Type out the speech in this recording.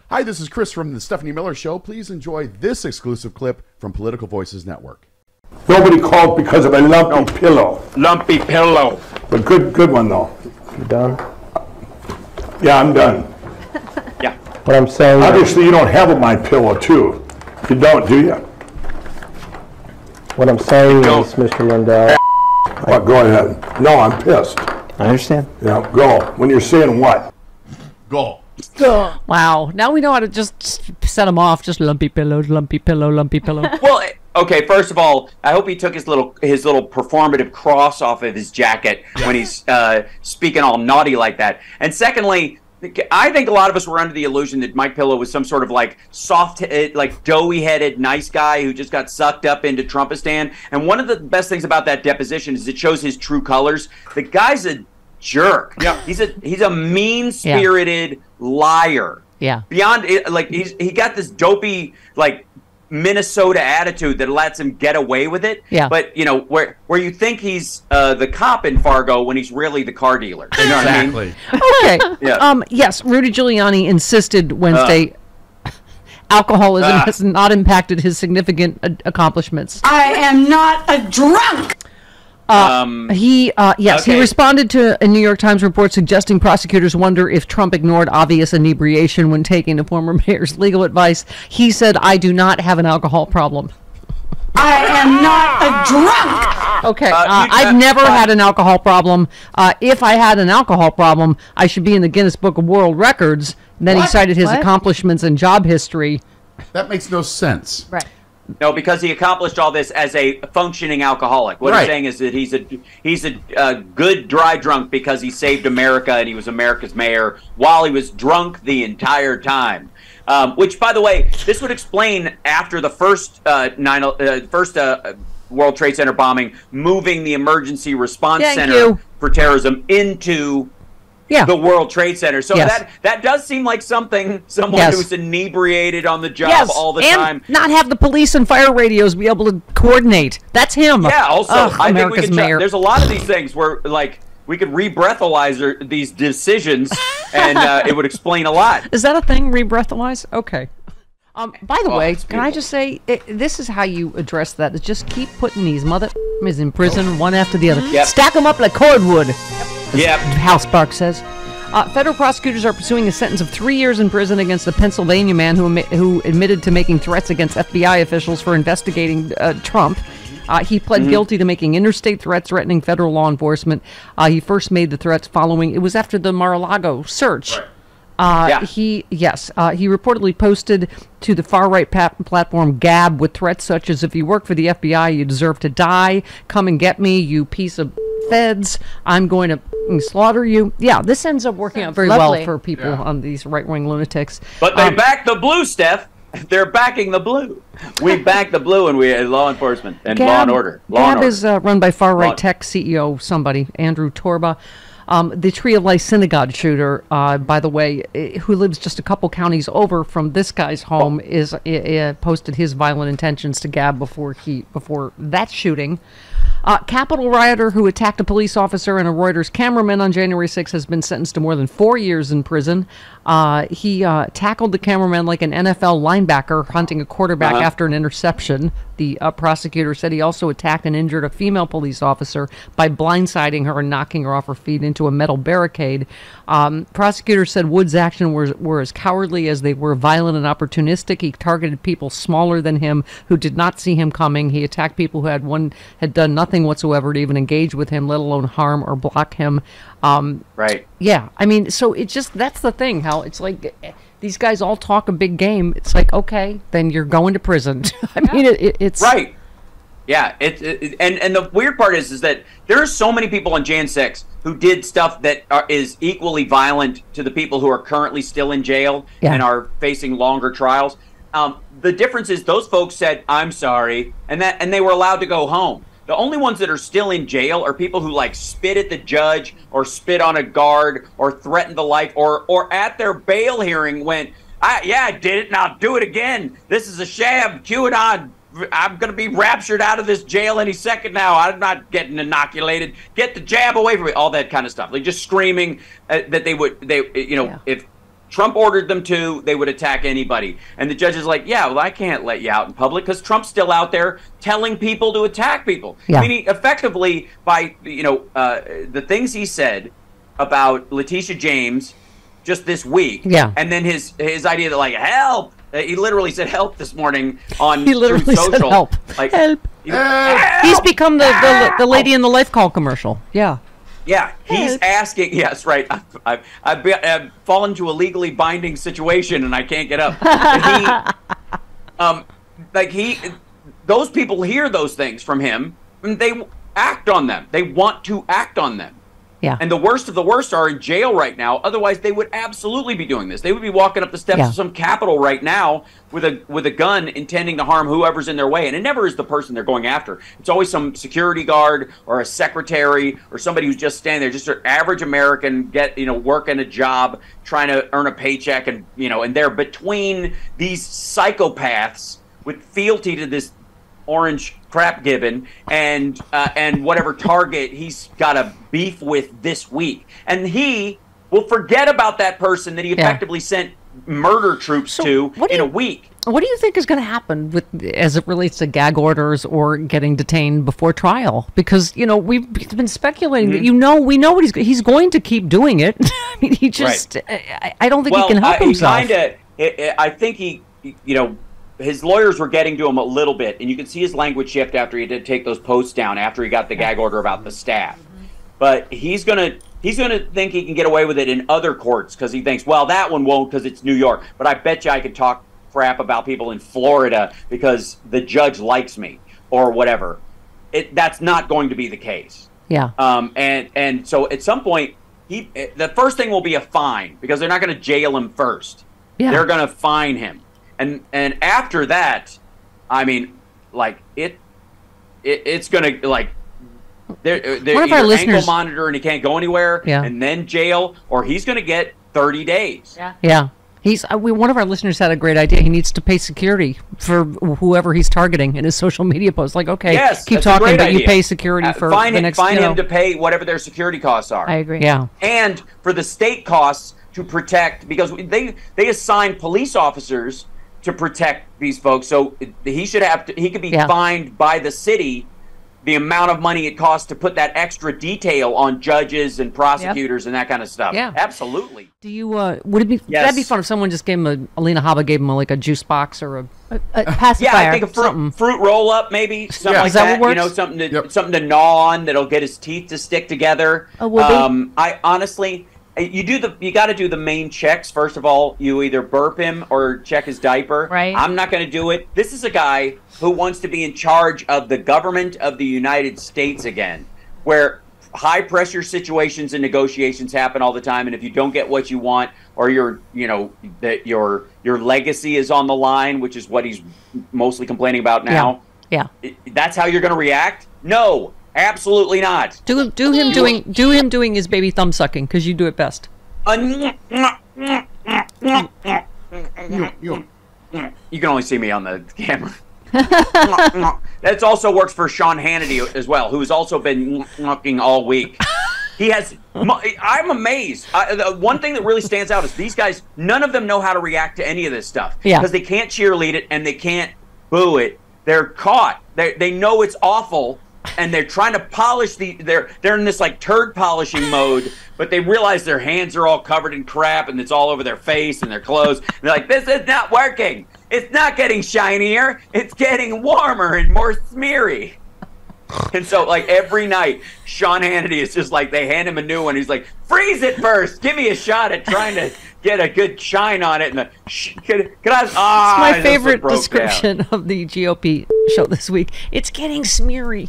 Hi, this is Chris from the Stephanie Miller Show. Please enjoy this exclusive clip from Political Voices Network. Nobody called because of a lumpy pillow. Lumpy pillow. But good one, though. You done? Yeah, I'm done. Yeah. What I'm saying... Obviously, you don't have a My Pillow, too. You don't, do you? What I'm saying is, Mr. Lindell... What? Go ahead. No, I'm pissed. I understand. Yeah, go. When you're saying what? Go. Wow. Now we know how to just set him off. Just lumpy pillows, lumpy pillow, lumpy pillow. Well, okay. First of all, I hope he took his little performative cross off of his jacket when he's speaking all naughty like that. And secondly, I think a lot of us were under the illusion that Mike Pillow was some sort of like soft, like doughy-headed nice guy who just got sucked up into Trumpistan. And one of the best things about that deposition is it shows his true colors. The guy's a jerk. Yeah. He's a mean-spirited liar. Yeah. Beyond like he got this dopey like Minnesota attitude that lets him get away with it. Yeah. But you know where you think he's the cop in Fargo when he's really the car dealer. You know Exactly. what I mean? Okay. Yeah. Yes, Rudy Giuliani insisted Wednesday alcoholism has not impacted his significant accomplishments. I am not a drunk. He responded to a New York Times report suggesting prosecutors wonder if Trump ignored obvious inebriation when taking the former mayor's legal advice. He said, "I do not have an alcohol problem." I am not a drunk. Okay, I've never had an alcohol problem. If I had an alcohol problem, I should be in the Guinness Book of World Records. Then he cited his accomplishments and job history. That makes no sense. Right. No, because he accomplished all this as a functioning alcoholic. What he's saying is that he's a good dry drunk because he saved America and he was America's mayor while he was drunk the entire time. Which, by the way, this would explain after the first World Trade Center bombing, moving the emergency response center for terrorism into the World Trade Center. So that does seem like someone who's inebriated on the job all the time. Not have the police and fire radios be able to coordinate. That's him. Yeah, also, I think we America's can mayor. there's a lot of these things where, like, we could rebreathalyze these decisions, and it would explain a lot. Is that a thing, rebreathalyze? Okay. By the way, can I just say, this is how you address that. Is just keep putting these mother is in prison one after the other. Yep. Stack them up like cordwood. Yep. House Park says. Federal prosecutors are pursuing a sentence of 3 years in prison against a Pennsylvania man who admitted to making threats against FBI officials for investigating Trump. He pled guilty to making interstate threats threatening federal law enforcement. He first made the threats it was after the Mar-a-Lago search. He reportedly posted to the far-right platform Gab with threats such as, "If you work for the FBI, you deserve to die. Come and get me, you piece of feds. I'm going to slaughter you." Yeah, this ends up working out very well for people on these right-wing lunatics. But they back the blue, Steph. They're backing the blue. We back the blue, and we law enforcement and law and order. Gab is run by far-right tech CEO Andrew Torba. The Tree of Life synagogue shooter, by the way, who lives just a couple counties over from this guy's home, posted his violent intentions to Gab before that shooting. Capitol rioter who attacked a police officer and a Reuters cameraman on January 6th has been sentenced to more than 4 years in prison. He tackled the cameraman like an NFL linebacker hunting a quarterback after an interception. The prosecutor said he also attacked and injured a female police officer by blindsiding her and knocking her off her feet into a metal barricade. Prosecutors said Wood's actions were as cowardly as they were violent and opportunistic. He targeted people smaller than him who did not see him coming. He attacked people who had done nothing whatsoever to even engage with him, let alone harm or block him. Right. Yeah, I mean, so it just, that's the thing, Hal. It's like these guys all talk a big game. It's like, okay, then you're going to prison. I mean, it's right. Yeah, and the weird part is that there are so many people on Jan 6 who did stuff that is equally violent to the people who are currently still in jail and are facing longer trials. The difference is those folks said, "I'm sorry," and they were allowed to go home. The only ones that are still in jail are people who like spit at the judge or spit on a guard or threaten the life or at their bail hearing went, I did it and I'll do it again. This is a sham. QAnon. I'm going to be raptured out of this jail any second now. I'm not getting inoculated. Get the jab away from me. All that kind of stuff. Like just screaming that if Trump ordered them to, they would attack anybody. And the judge is like, yeah, well, I can't let you out in public because Trump's still out there telling people to attack people. Yeah. Meaning, effectively, by, the things he said about Letitia James just this week, Yeah. and then his idea that, like, help! He literally said help this morning on He literally Truth said Social. help. Like, Help. help! He's become the lady in the life call commercial. Yeah. Yeah, he's asking. Yes, right. I've fallen into a legally binding situation and I can't get up. Those people hear those things from him and they act on them. They want to act on them. Yeah. And the worst of the worst are in jail right now. Otherwise, they would absolutely be doing this. They would be walking up the steps Yeah. of some Capitol right now with a gun, intending to harm whoever's in their way. And it never is the person they're going after. It's always some security guard or a secretary or somebody who's just standing there, just an average American, working a job, trying to earn a paycheck, and they're between these psychopaths with fealty to this orange crap given and whatever target he's got a beef with this week, and he will forget about that person that he effectively sent murder troops to in a week. What do you think is going to happen as it relates to gag orders or getting detained before trial? Because we've been speculating that we know what he's going to keep doing it. I mean, he just I don't think he can help himself. I think he his lawyers were getting to him a little bit, and you can see his language shift after he did take those posts down after he got the gag order about the staff. But he's gonna think he can get away with it in other courts because he thinks, well, that one won't because it's New York. But I bet you I could talk crap about people in Florida because the judge likes me or whatever. That's not going to be the case. Yeah. And so at some point, the first thing will be a fine because they're not going to jail him first. Yeah. They're going to fine him. And after that, I mean, like it's gonna like they're One of our either listeners- ankle monitor and he can't go anywhere, Yeah. and then jail, or he's gonna get 30 days. Yeah. One of our listeners had a great idea. He needs to pay security for whoever he's targeting in his social media posts. Like, okay, Yes, keep that's a talking, great but you idea. pay security for fine the him, next. fine him to pay whatever their security costs are. I agree. Yeah. And for the state costs to protect, because they assign police officers to protect these folks, so he could be fined by the city the amount of money it costs to put that extra detail on judges and prosecutors and that kind of stuff. Yeah. Absolutely. Do you would it be that'd be fun if someone just gave him Alina Habba gave him like a juice box or a pacifier? Yeah, I think a fruit roll up, maybe something like Is that that. what works? Something to gnaw on that'll get his teeth to stick together. I honestly, you got to do the main checks first of all. You either burp him or check his diaper. Right. I'm not going to do it. This is a guy who wants to be in charge of the government of the United States again, where high pressure situations and negotiations happen all the time, and if you don't get what you want, or your legacy is on the line, which is what he's mostly complaining about now. Yeah. That's how you're going to react? No. Absolutely not. Do him doing his baby thumb sucking because you do it best. You can only see me on the camera. That also works for Sean Hannity as well, who's also been mucking all week. I'm amazed. The one thing that really stands out is these guys, none of them know how to react to any of this stuff. Yeah. Because they can't cheerlead it and they can't boo it. They're caught. They know it's awful. And they're trying to polish they're in this like turd polishing mode, but they realize their hands are all covered in crap and it's all over their face and their clothes. And they're like, this is not working. It's not getting shinier. It's getting warmer and more smeary. And so like every night, Sean Hannity is just like, they hand him a new one. He's like, freeze it first. Give me a shot at trying to get a good shine on it. And it's my favorite description of the GOP show this week. It's getting smeary.